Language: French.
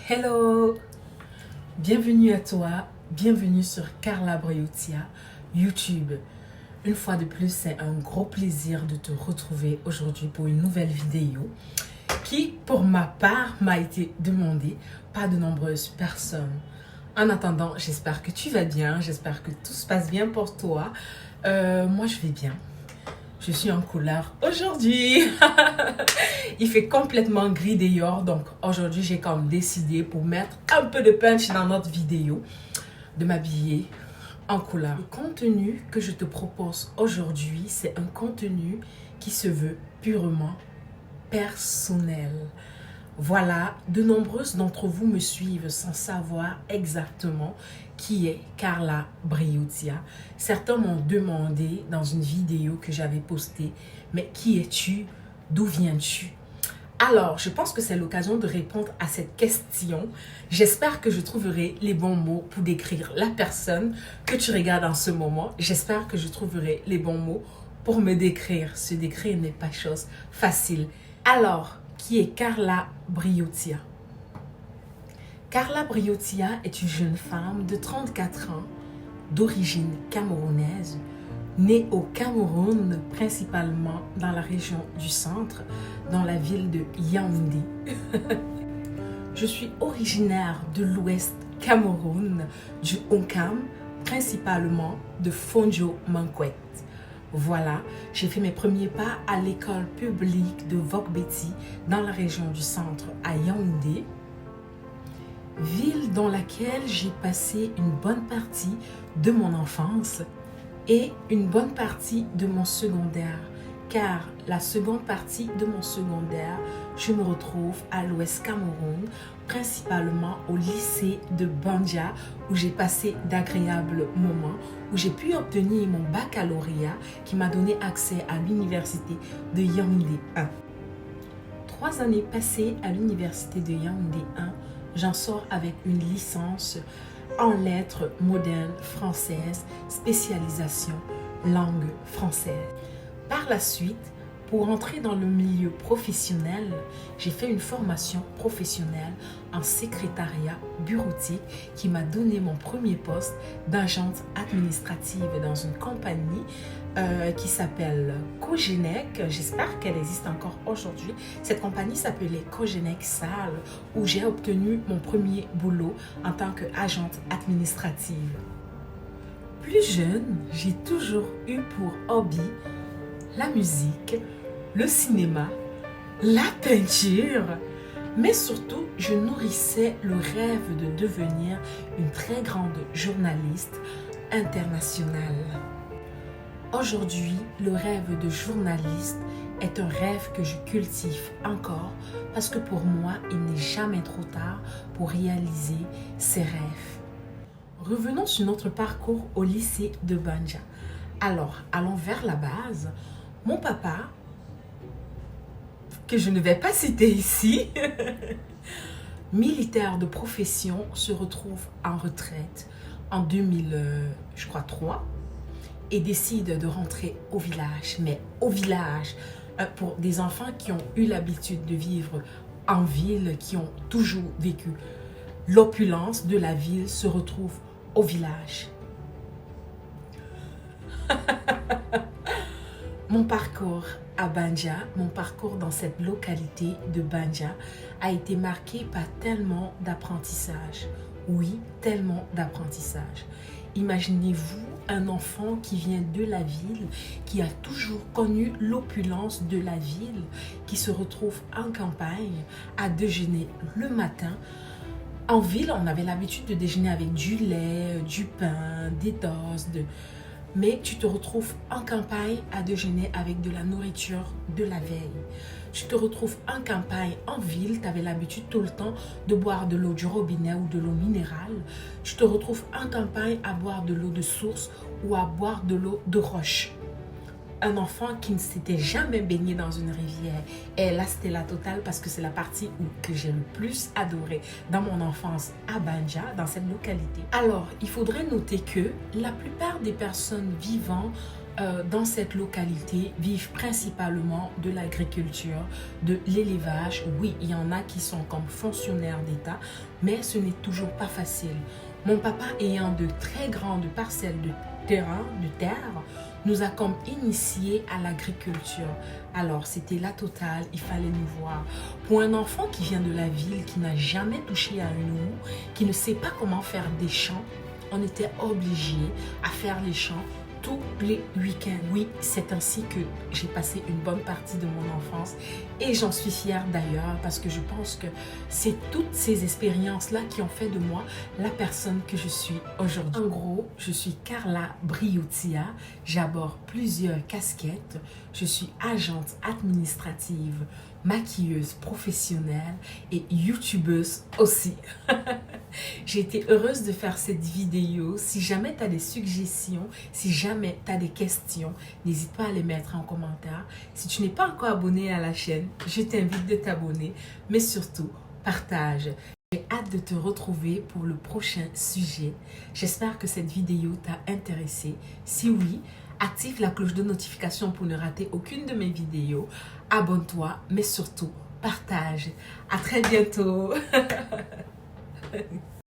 Hello! Bienvenue à toi, bienvenue sur Carla Briotia, YouTube. Une fois de plus, c'est un gros plaisir de te retrouver aujourd'hui pour une nouvelle vidéo qui, pour ma part, m'a été demandée par de nombreuses personnes. En attendant, j'espère que tu vas bien, j'espère que tout se passe bien pour toi. Moi, je vais bien. Je suis en couleur aujourd'hui. Il fait complètement gris dehors, donc aujourd'hui, j'ai comme décidé pour mettre un peu de punch dans notre vidéo de m'habiller en couleur. Le contenu que je te propose aujourd'hui, c'est un contenu qui se veut purement personnel. Voilà, de nombreuses d'entre vous me suivent sans savoir exactement qui est Carla Briotia. Certains m'ont demandé dans une vidéo que j'avais postée, mais qui es-tu? D'où viens-tu? Alors, je pense que c'est l'occasion de répondre à cette question. J'espère que je trouverai les bons mots pour décrire la personne que tu regardes en ce moment. J'espère que je trouverai les bons mots pour me décrire. Se décrire n'est pas chose facile. Alors, qui est Carla Briotia? Carla Briotia est une jeune femme de 34 ans, d'origine camerounaise, née au Cameroun, principalement dans la région du centre, dans la ville de Yaoundé. Je suis originaire de l'ouest Cameroun, du Ouakam, principalement de Fondjo-Mankwet. Voilà, j'ai fait mes premiers pas à l'école publique de Vokbeti dans la région du centre à Yaoundé, ville dans laquelle j'ai passé une bonne partie de mon enfance et une bonne partie de mon secondaire. Car la seconde partie de mon secondaire, je me retrouve à l'Ouest Cameroun, principalement au lycée de Bandia, où j'ai passé d'agréables moments, où j'ai pu obtenir mon baccalauréat qui m'a donné accès à l'université de Yaoundé 1. 3 années passées à l'université de Yaoundé 1, j'en sors avec une licence en lettres modernes françaises, spécialisation langue française. Par la suite, pour entrer dans le milieu professionnel, j'ai fait une formation professionnelle en secrétariat bureautique qui m'a donné mon premier poste d'agente administrative dans une compagnie qui s'appelle Cogenec. J'espère qu'elle existe encore aujourd'hui. Cette compagnie s'appelait Cogenec Salle, où j'ai obtenu mon premier boulot en tant qu'agente administrative. Plus jeune, j'ai toujours eu pour hobby la musique, le cinéma, la peinture, mais surtout, je nourrissais le rêve de devenir une très grande journaliste internationale. Aujourd'hui, le rêve de journaliste est un rêve que je cultive encore parce que pour moi, il n'est jamais trop tard pour réaliser ses rêves. Revenons sur notre parcours au lycée de Bandia. Alors, allons vers la base. Mon papa, que je ne vais pas citer ici, militaire de profession, se retrouve en retraite en 2003 et décide de rentrer au village. Mais au village, pour des enfants qui ont eu l'habitude de vivre en ville, qui ont toujours vécu l'opulence de la ville, se retrouve au village. Mon parcours à Bandia, mon parcours dans cette localité de Bandia a été marqué par tellement d'apprentissage. Oui, tellement d'apprentissage. Imaginez-vous un enfant qui vient de la ville, qui a toujours connu l'opulence de la ville, qui se retrouve en campagne à déjeuner le matin. En ville, on avait l'habitude de déjeuner avec du lait, du pain, des toasts, mais tu te retrouves en campagne à déjeuner avec de la nourriture de la veille. Tu te retrouves en campagne, en ville, tu avais l'habitude tout le temps de boire de l'eau du robinet ou de l'eau minérale. Tu te retrouves en campagne à boire de l'eau de source ou à boire de l'eau de roche. Un enfant qui ne s'était jamais baigné dans une rivière. Et là, c'était la totale parce que c'est la partie que j'ai le plus adoré dans mon enfance à Bandia, dans cette localité. Alors, il faudrait noter que la plupart des personnes vivant dans cette localité vivent principalement de l'agriculture, de l'élevage. Oui, il y en a qui sont comme fonctionnaires d'État, mais ce n'est toujours pas facile. Mon papa ayant de très grandes parcelles de terre, nous a comme initiés à l'agriculture. Alors, c'était la totale, il fallait nous voir. Pour un enfant qui vient de la ville, qui n'a jamais touché à une roue, qui ne sait pas comment faire des champs, on était obligé à faire les champs tous les week-ends. Oui, c'est ainsi que j'ai passé une bonne partie de mon enfance et j'en suis fière d'ailleurs parce que je pense que c'est toutes ces expériences-là qui ont fait de moi la personne que je suis aujourd'hui. En gros, je suis Carla Brioutia, j'aborde plusieurs casquettes, je suis agente administrative, maquilleuse professionnelle et youtubeuse aussi. J'ai été heureuse de faire cette vidéo. Si jamais tu as des suggestions, si jamais tu as des questions, n'hésite pas à les mettre en commentaire. Si tu n'es pas encore abonné à la chaîne, je t'invite de t'abonner, mais surtout, partage. J'ai hâte de te retrouver pour le prochain sujet. J'espère que cette vidéo t'a intéressé. Si oui, active la cloche de notification pour ne rater aucune de mes vidéos. Abonne-toi, mais surtout, partage. À très bientôt.